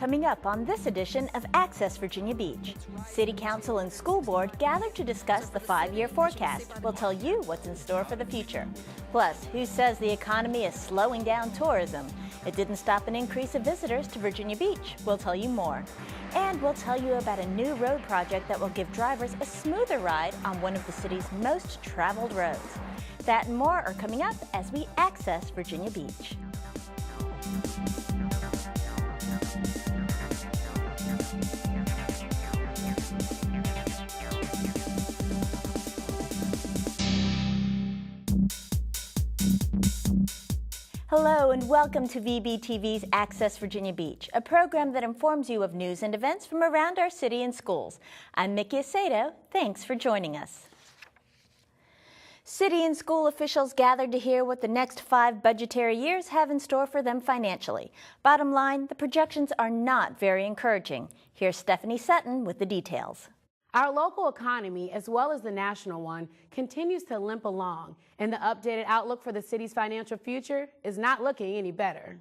coming up on this edition of Access Virginia Beach. City Council and School Board gathered to discuss the 5-year forecast. We'll tell you what's in store for the future. Plus, who says the economy is slowing down tourism? It didn't stop an increase of visitors to Virginia Beach. We'll tell you more. And we'll tell you about a new road project that will give drivers a smoother ride on one of the city's most traveled roads. That and more are coming up as we access Virginia Beach. Hello and welcome to VBTV's Access Virginia Beach, a program that informs you of news and events from around our city and schools. I'm Mickey Aceto. Thanks for joining us. City and school officials gathered to hear what the next 5 budgetary years have in store for them financially. Bottom line, the projections are not very encouraging. Here's Stephanie Sutton with the details. Our local economy, as well as the national one, continues to limp along, and the updated outlook for the city's financial future is not looking any better.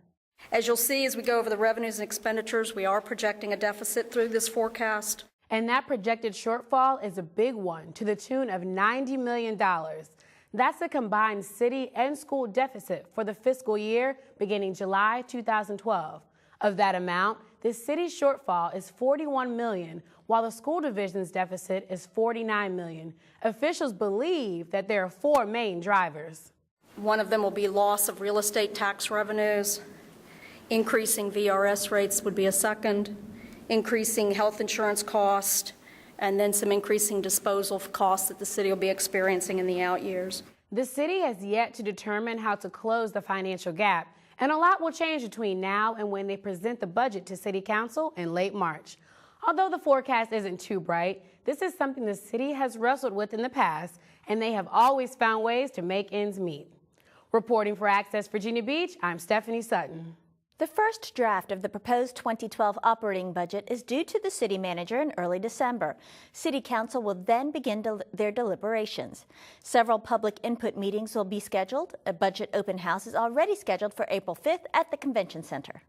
As you'll see as we go over the revenues and expenditures, we are projecting a deficit through this forecast. And that projected shortfall is a big one, to the tune of $90 million. That's a combined city and school deficit for the fiscal year beginning July 2012. Of that amount, the city's shortfall is $41 million, while the school division's deficit is $49 million. Officials believe that there are 4 main drivers. One of them will be loss of real estate tax revenues. Increasing VRS rates would be a second. Increasing health insurance cost, and then some increasing disposal costs that the city will be experiencing in the out years. The city has yet to determine how to close the financial gap, and a lot will change between now and when they present the budget to City Council in late March. Although the forecast isn't too bright, this is something the city has wrestled with in the past, and they have always found ways to make ends meet. Reporting for Access Virginia Beach, I'm Stephanie Sutton. The first draft of the proposed 2012 operating budget is due to the city manager in early December. City Council will then begin their deliberations. Several public input meetings will be scheduled. A budget open house is already scheduled for April 5th at the Convention Center.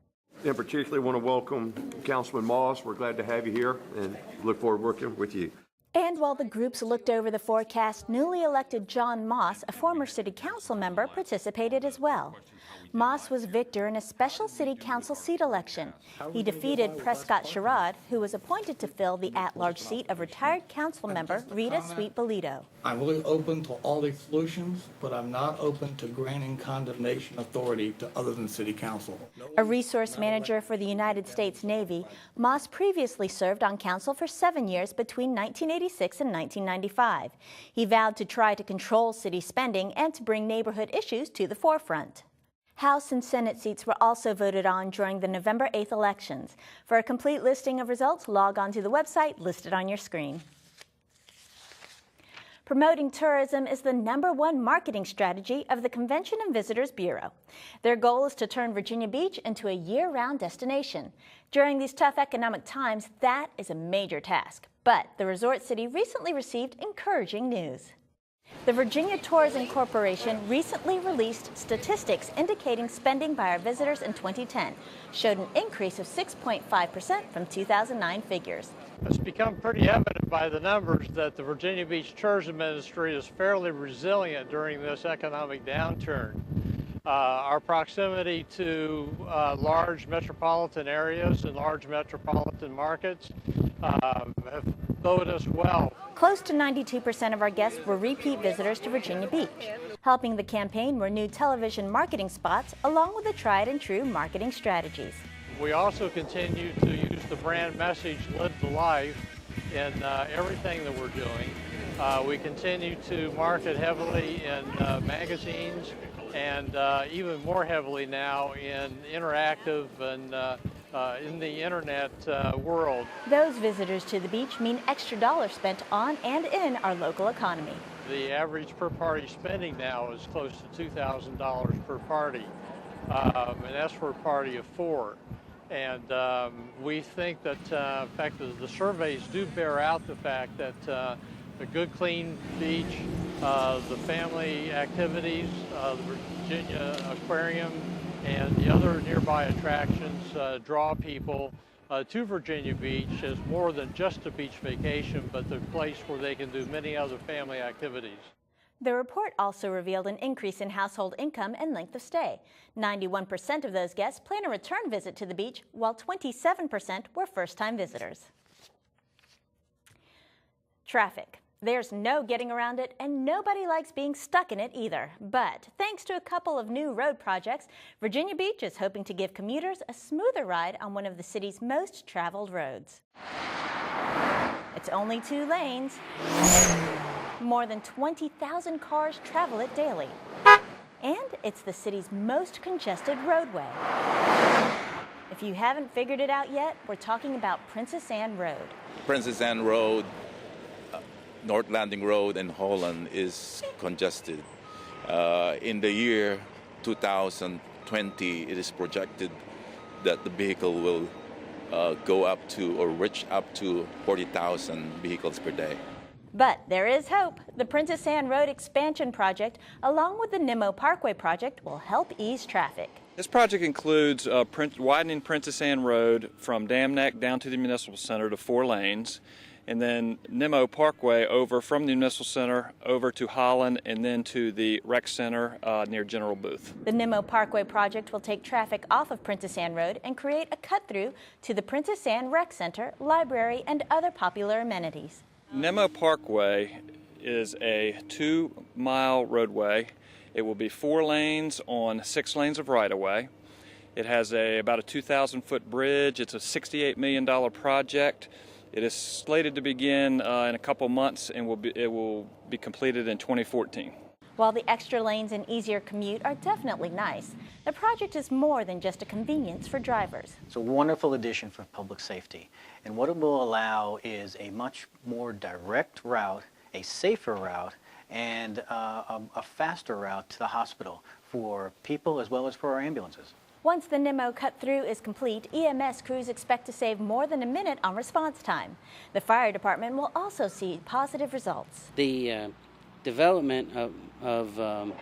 And particularly want to welcome Councilman Moss. We're glad to have you here and look forward to working with you. And while the groups looked over the forecast, newly elected John Moss, a former city council member, participated as well. Moss was victor in a special city council seat election. He defeated Prescott Sherrod, who was appointed to fill the at-large seat of retired council member Rita Sweet-Bolito. I'm really open to all these solutions, but I'm not open to granting condemnation authority to other than city council. A resource manager for the United States Navy, Moss previously served on council for 7 years between 1986 and 1995. He vowed to try to control city spending and to bring neighborhood issues to the forefront. House and Senate seats were also voted on during the November 8th elections. For a complete listing of results, log on to the website listed on your screen. Promoting tourism is the #1 marketing strategy of the Convention and Visitors Bureau. Their goal is to turn Virginia Beach into a year-round destination. During these tough economic times, that is a major task. But the resort city recently received encouraging news. The Virginia Tourism Corporation recently released statistics indicating spending by our visitors in 2010 showed an increase of 6.5% from 2009 figures. It's become pretty evident by the numbers that the Virginia Beach tourism industry is fairly resilient during this economic downturn. Our proximity to large metropolitan areas and large metropolitan markets have bode us well. Close to 92% of our guests were repeat visitors to Virginia Beach. Helping the campaign were new television marketing spots along with the tried and true marketing strategies. We also continue to use the brand message, Live the Life, in everything that we're doing. We continue to market heavily in magazines and even more heavily now in interactive and in the internet world. Those visitors to the beach mean extra dollars spent on and in our local economy. The average per party spending now is close to $2,000 per party, and that's for a party of 4. And we think that, in fact, the surveys do bear out the fact that a good, clean beach, the family activities, the Virginia Aquarium, and the other nearby attractions draw people to Virginia Beach as more than just a beach vacation, but the place where they can do many other family activities. The report also revealed an increase in household income and length of stay. 91% of those guests plan a return visit to the beach, while 27% were first-time visitors. Traffic. There's no getting around it, and nobody likes being stuck in it either. But thanks to a couple of new road projects, Virginia Beach is hoping to give commuters a smoother ride on one of the city's most traveled roads. It's only 2 lanes. More than 20,000 cars travel it daily. And it's the city's most congested roadway. If you haven't figured it out yet, we're talking about Princess Anne Road. Princess Anne Road, North Landing Road in Holland is congested. In the year 2020, it is projected that the vehicle will go up to or reach up to 40,000 vehicles per day. But there is hope. The Princess Anne Road expansion project, along with the Nimmo Parkway project, will help ease traffic. This project includes widening Princess Anne Road from Dam Neck down to the Municipal Center to 4 lanes, and then Nimmo Parkway over from the Municipal Center over to Holland and then to the Rec Center near General Booth. The Nimmo Parkway project will take traffic off of Princess Anne Road and create a cut-through to the Princess Anne Rec Center, library, and other popular amenities. Nimmo Parkway is a 2-mile roadway. It will be 4 lanes on 6 lanes of right-of-way. It has about a 2,000-foot bridge. It's a $68 million project. It is slated to begin in a couple months and it will be completed in 2014. While the extra lanes and easier commute are definitely nice, the project is more than just a convenience for drivers. It's a wonderful addition for public safety, and what it will allow is a much more direct route, a safer route, and a faster route to the hospital for people as well as for our ambulances. Once the Nimmo cut-through is complete, EMS crews expect to save more than a minute on response time. The fire department will also see positive results. The development of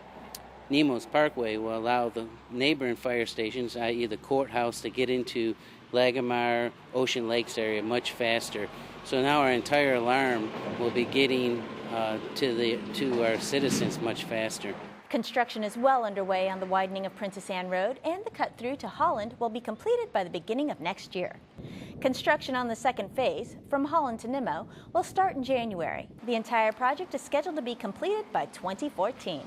Nimmo's Parkway will allow the neighboring fire stations, i.e. the courthouse, to get into Lagomar, Ocean Lakes area much faster. So now our entire alarm will be getting to our citizens much faster. Construction is well underway on the widening of Princess Anne Road, and the cut-through to Holland will be completed by the beginning of next year. Construction on the second phase, from Holland to Nimmo, will start in January. The entire project is scheduled to be completed by 2014.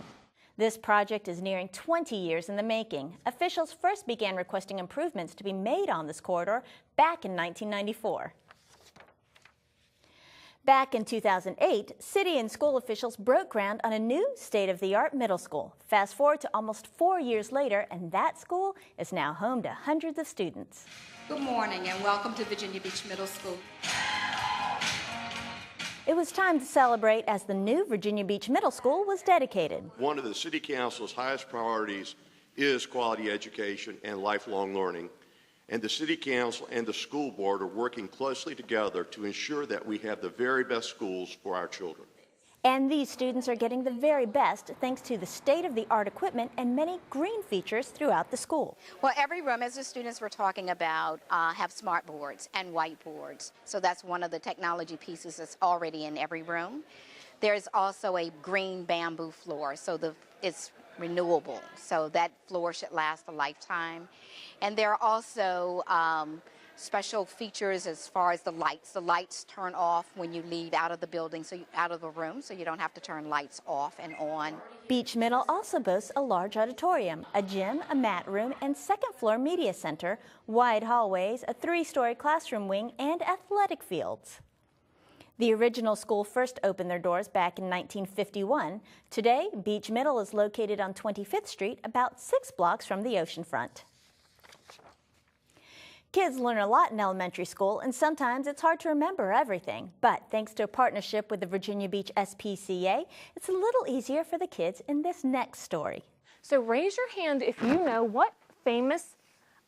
This project is nearing 20 years in the making. Officials first began requesting improvements to be made on this corridor back in 1994. Back in 2008, city and school officials broke ground on a new state-of-the-art middle school. Fast forward to almost 4 years later, and that school is now home to hundreds of students. Good morning and welcome to Virginia Beach Middle School. It was time to celebrate as the new Virginia Beach Middle School was dedicated. One of the City Council's highest priorities is quality education and lifelong learning. And the City Council and the school board are working closely together to ensure that we have the very best schools for our children. And these students are getting the very best thanks to the state-of-the-art equipment and many green features throughout the school. Well, every room, as the students were talking about, have smart boards and whiteboards. So that's one of the technology pieces that's already in every room. There's also a green bamboo floor, so it's renewable, so that floor should last a lifetime. And there are also special features as far as the lights. The lights turn off when you leave out of the building, out of the room, so you don't have to turn lights off and on. Beach Middle also boasts a large auditorium, a gym, a mat room, and second-floor media center, wide hallways, a 3-story classroom wing, and athletic fields. The original school first opened their doors back in 1951. Today, Beach Middle is located on 25th Street, about 6 blocks from the oceanfront. Kids learn a lot in elementary school, and sometimes it's hard to remember everything. But thanks to a partnership with the Virginia Beach SPCA, it's a little easier for the kids in this next story. So raise your hand if you know what famous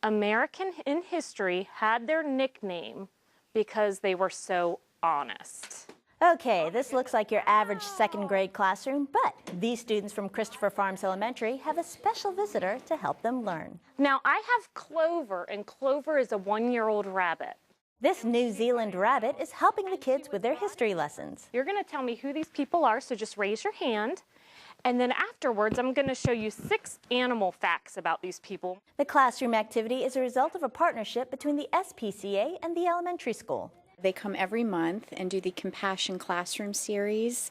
American in history had their nickname because they were so honest. Okay, this looks like your average second grade classroom, but these students from Christopher Farms Elementary have a special visitor to help them learn. Now, I have Clover, and Clover is a 1-year-old rabbit. This New Zealand rabbit is helping the kids with their history lessons. You're going to tell me who these people are, so just raise your hand. And then afterwards, I'm going to show you 6 animal facts about these people. The classroom activity is a result of a partnership between the SPCA and the elementary school. They come every month and do the Compassion Classroom series.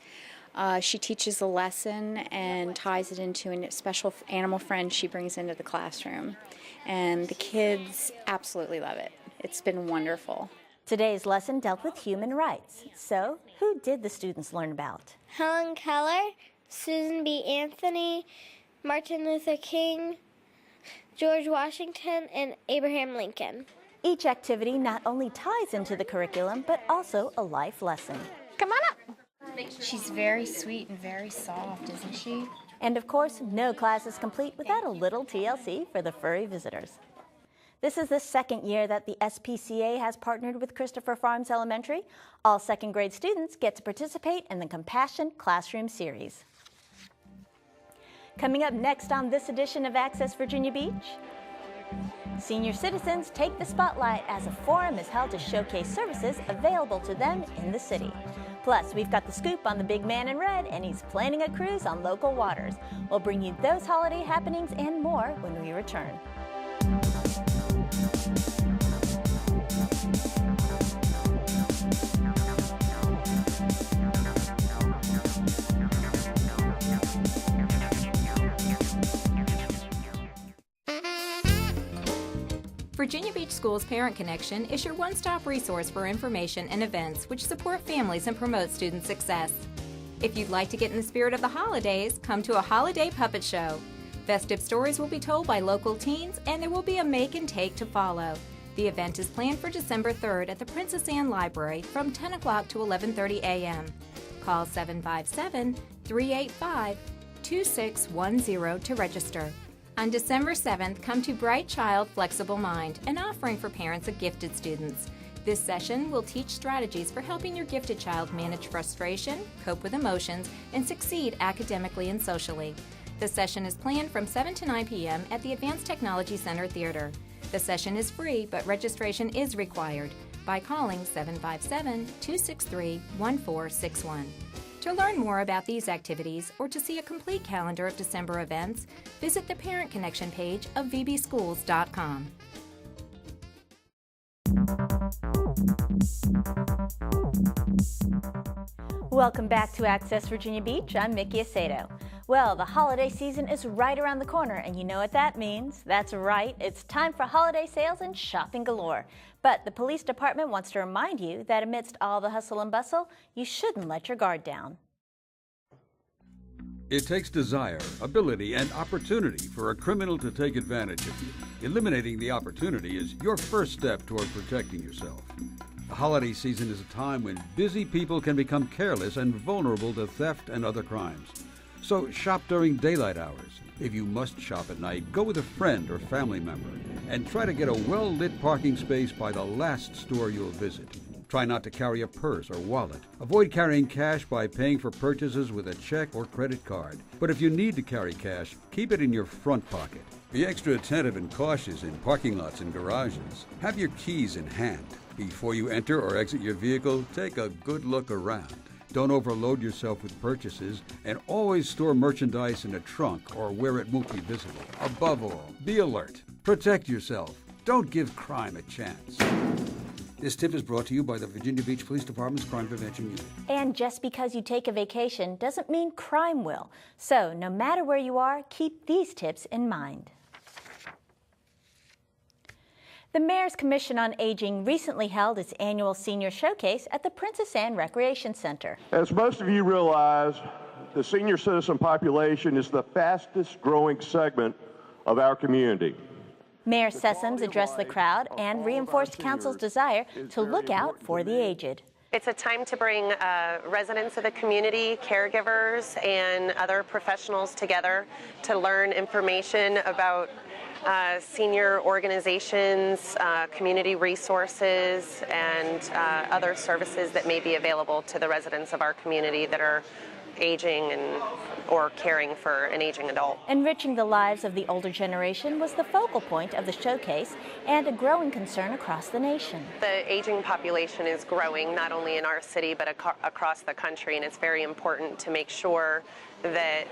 She teaches a lesson and ties it into a special animal friend she brings into the classroom. And the kids absolutely love it. It's been wonderful. Today's lesson dealt with human rights. So, who did the students learn about? Helen Keller, Susan B. Anthony, Martin Luther King, George Washington, and Abraham Lincoln. Each activity not only ties into the curriculum, but also a life lesson. Come on up. She's very sweet and very soft, isn't she? And of course, no class is complete without a little TLC for the furry visitors. This is the second year that the SPCA has partnered with Christopher Farms Elementary. All second grade students get to participate in the Compassion Classroom series. Coming up next on this edition of Access Virginia Beach, senior citizens take the spotlight as a forum is held to showcase services available to them in the city. Plus, we've got the scoop on the big man in red, and he's planning a cruise on local waters. We'll bring you those holiday happenings and more when we return. Virginia Beach Schools Parent Connection is your one-stop resource for information and events which support families and promote student success. If you'd like to get in the spirit of the holidays, come to a holiday puppet show. Festive stories will be told by local teens, and there will be a make and take to follow. The event is planned for December 3rd at the Princess Anne Library from 10 o'clock to 11:30 a.m. Call 757-385-2610 to register. On December 7th, come to Bright Child Flexible Mind, an offering for parents of gifted students. This session will teach strategies for helping your gifted child manage frustration, cope with emotions, and succeed academically and socially. The session is planned from 7 to 9 p.m. at the Advanced Technology Center Theater. The session is free, but registration is required by calling 757-263-1461. To learn more about these activities or to see a complete calendar of December events, visit the Parent Connection page of vbschools.com. Welcome back to Access Virginia Beach. I'm Mickey Aceto. Well, the holiday season is right around the corner, and you know what that means. That's right, it's time for holiday sales and shopping galore. But the police department wants to remind you that amidst all the hustle and bustle, you shouldn't let your guard down. It takes desire, ability, and opportunity for a criminal to take advantage of you. Eliminating the opportunity is your first step toward protecting yourself. The holiday season is a time when busy people can become careless and vulnerable to theft and other crimes. So shop during daylight hours. If you must shop at night, go with a friend or family member and try to get a well-lit parking space by the last store you'll visit. Try not to carry a purse or wallet. Avoid carrying cash by paying for purchases with a check or credit card. But if you need to carry cash, keep it in your front pocket. Be extra attentive and cautious in parking lots and garages. Have your keys in hand. Before you enter or exit your vehicle, take a good look around. Don't overload yourself with purchases, and always store merchandise in a trunk or where it won't be visible. Above all, be alert. Protect yourself. Don't give crime a chance. This tip is brought to you by the Virginia Beach Police Department's Crime Prevention Unit. And just because you take a vacation doesn't mean crime will. So no matter where you are, keep these tips in mind. The Mayor's Commission on Aging recently held its annual senior showcase at the Princess Anne Recreation Center. As most of you realize, the senior citizen population is the fastest growing segment of our community. Mayor Sessoms addressed the crowd and reinforced Council's desire to look out for the aged. It's a time to bring residents of the community, caregivers, and other professionals together to learn information about senior organizations, community resources, and other services that may be available to the residents of our community that are aging or caring for an aging adult. Enriching the lives of the older generation was the focal point of the showcase and a growing concern across the nation. The aging population is growing not only in our city but across the country, and it's very important to make sure that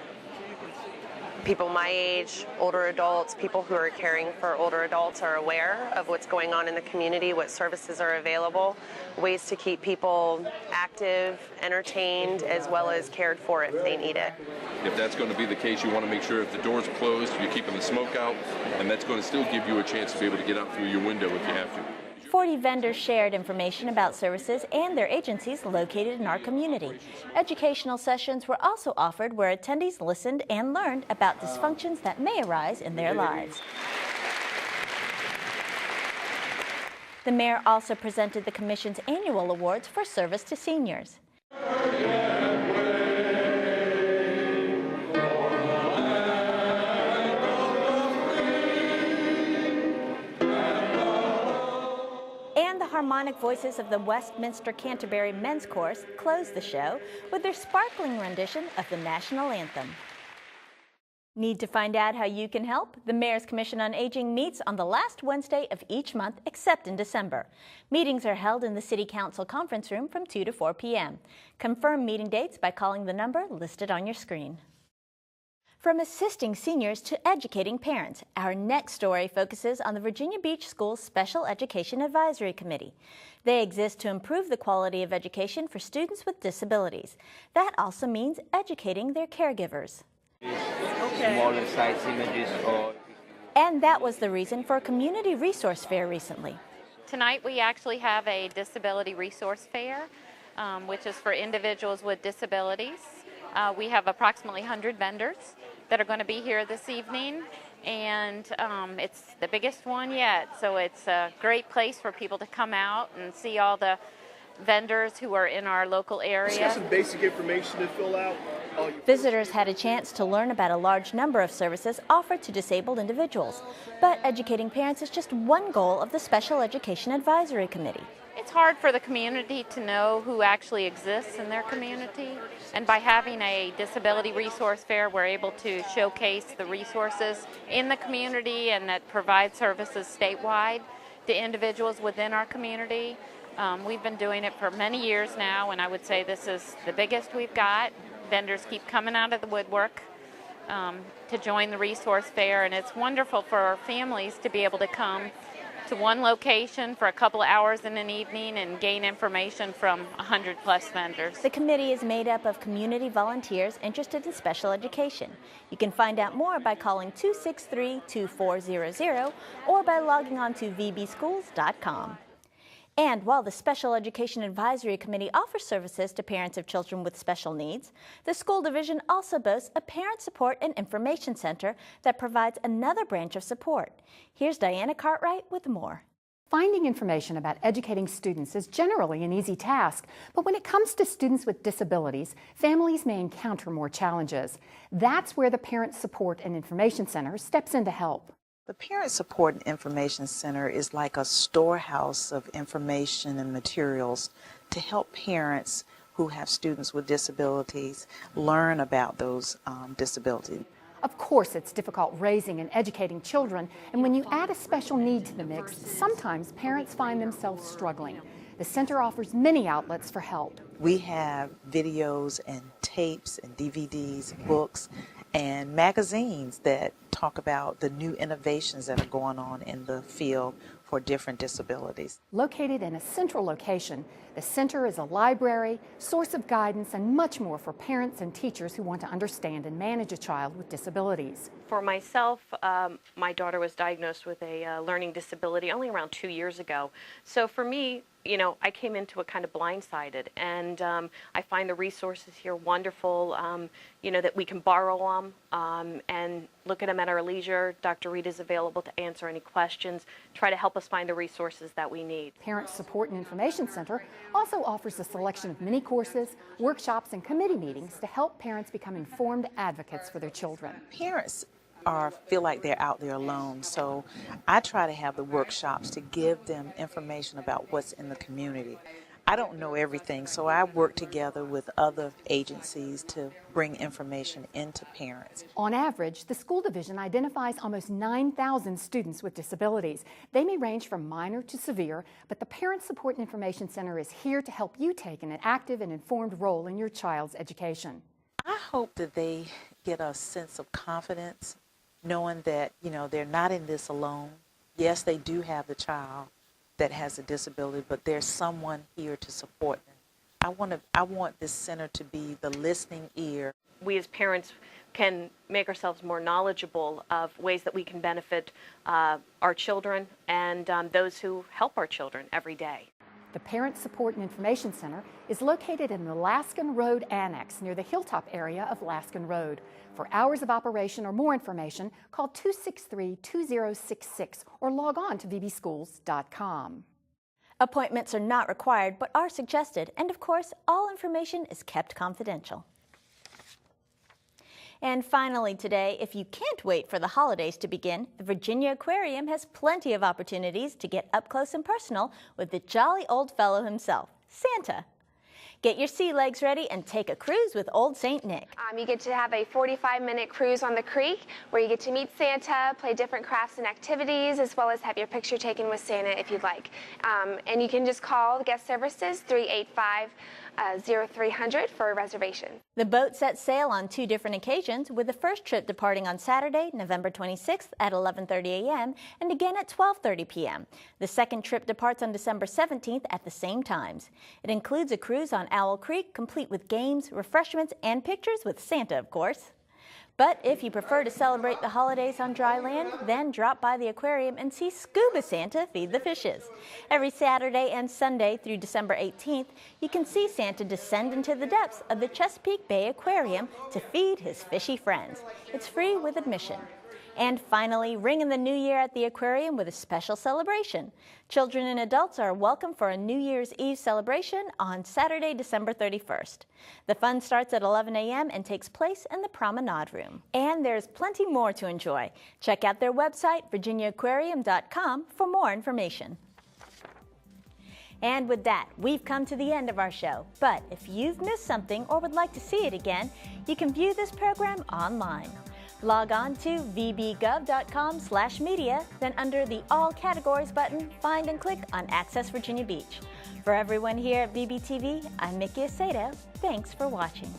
people my age, older adults, people who are caring for older adults are aware of what's going on in the community, what services are available, ways to keep people active, entertained, as well as cared for if they need it. If that's going to be the case, you want to make sure if the doors are closed, you're keeping the smoke out, and that's going to still give you a chance to be able to get out through your window if you have to. 40 vendors shared information about services and their agencies located in our community. Educational sessions were also offered where attendees listened and learned about dysfunctions that may arise in their lives. The mayor also presented the Commission's annual awards for service to seniors. And the harmonic voices of the Westminster Canterbury Men's Chorus closed the show with their sparkling rendition of the national anthem. Need to find out how you can help? The Mayor's Commission on Aging meets on the last Wednesday of each month except in December. Meetings are held in the City Council conference room from 2 to 4 p.m. Confirm meeting dates by calling the number listed on your screen. From assisting seniors to educating parents, our next story focuses on the Virginia Beach Schools Special Education Advisory Committee. They exist to improve the quality of education for students with disabilities. That also means educating their caregivers. Smaller size images, And that was the reason for a community resource fair recently. Tonight we actually have a disability resource fair, which is for individuals with disabilities. We have approximately 100 vendors that are going to be here this evening, and it's the biggest one yet, so it's a great place for people to come out and see all the vendors who are in our local area. Just got some basic information to fill out. Visitors had a chance to learn about a large number of services offered to disabled individuals, but educating parents is just one goal of the Special Education Advisory Committee. It's hard for the community to know who actually exists in their community, and by having a disability resource fair, we're able to showcase the resources in the community and that provide services statewide to individuals within our community. We've been doing it for many years now, and I would say this is the biggest we've got. Vendors keep coming out of the woodwork to join the resource fair, and it's wonderful for our families to be able to come to one location for a couple of hours in an evening and gain information from 100+ vendors. The committee is made up of community volunteers interested in special education. You can find out more by calling 263-2400 or by logging on to vbschools.com. And while the Special Education Advisory Committee offers services to parents of children with special needs, the school division also boasts a Parent Support and Information Center that provides another branch of support. Here's Diana Cartwright with more. Finding information about educating students is generally an easy task, but when it comes to students with disabilities, families may encounter more challenges. That's where the Parent Support and Information Center steps in to help. The Parent Support and Information Center is like a storehouse of information and materials to help parents who have students with disabilities learn about those disabilities. Of course, it's difficult raising and educating children, and when you add a special need to the mix, sometimes parents find themselves struggling. The center offers many outlets for help. We have videos and tapes and DVDs, books, and magazines that talk about the new innovations that are going on in the field for different disabilities. Located in a central location, the center is a library, source of guidance, and much more for parents and teachers who want to understand and manage a child with disabilities. For myself, my daughter was diagnosed with a learning disability only around 2 years ago. So for me, you know, I came into it kind of blindsided, and I find the resources here wonderful, you know, that we can borrow them and look at them at our leisure. Dr. Reed is available to answer any questions, try to help us find the resources that we need. Parent Support and Information Center also offers a selection of mini courses, workshops, and committee meetings to help parents become informed advocates for their children. Parents feel like they're out there alone. So I try to have the workshops to give them information about what's in the community. I don't know everything, so I work together with other agencies to bring information into parents. On average, the school division identifies almost 9,000 students with disabilities. They may range from minor to severe, but the Parent Support and Information Center is here to help you take an active and informed role in your child's education. I hope that they get a sense of confidence, knowing that, they're not in this alone. Yes, they do have the child that has a disability, but there's someone here to support them. I want this center to be the listening ear. We as parents can make ourselves more knowledgeable of ways that we can benefit our children and those who help our children every day. The Parent Support and Information Center is located in the Laskin Road Annex near the Hilltop area of Laskin Road. For hours of operation or more information, call 263-2066 or log on to vbschools.com. Appointments are not required but are suggested, and of course, all information is kept confidential. And finally today, if you can't wait for the holidays to begin, the Virginia Aquarium has plenty of opportunities to get up close and personal with the jolly old fellow himself, Santa. Get your sea legs ready and take a cruise with Old St. Nick. You get to have a 45-minute cruise on the creek where you get to meet Santa, play different crafts and activities, as well as have your picture taken with Santa if you'd like. And you can just call the guest services 385-0300 for a reservation. The boat sets sail on 2 different occasions, with the first trip departing on Saturday, November 26th at 11:30 a.m. and again at 12:30 p.m. The second trip departs on December 17th at the same times. It includes a cruise on Owl Creek, complete with games, refreshments, and pictures with Santa, of course. But if you prefer to celebrate the holidays on dry land, then drop by the aquarium and see Scuba Santa feed the fishes. Every Saturday and Sunday through December 18th, you can see Santa descend into the depths of the Chesapeake Bay Aquarium to feed his fishy friends. It's free with admission. And finally, ring in the new year at the aquarium with a special celebration. Children and adults are welcome for a New Year's Eve celebration on Saturday, December 31st. The fun starts at 11 a.m. and takes place in the Promenade Room. And there's plenty more to enjoy. Check out their website, virginiaaquarium.com, for more information. And with that, we've come to the end of our show. But if you've missed something or would like to see it again, you can view this program online. Log on to vbgov.com/media, then under the All Categories button, find and click on Access Virginia Beach. For everyone here at VBTV, I'm Mickey Aceto. Thanks for watching.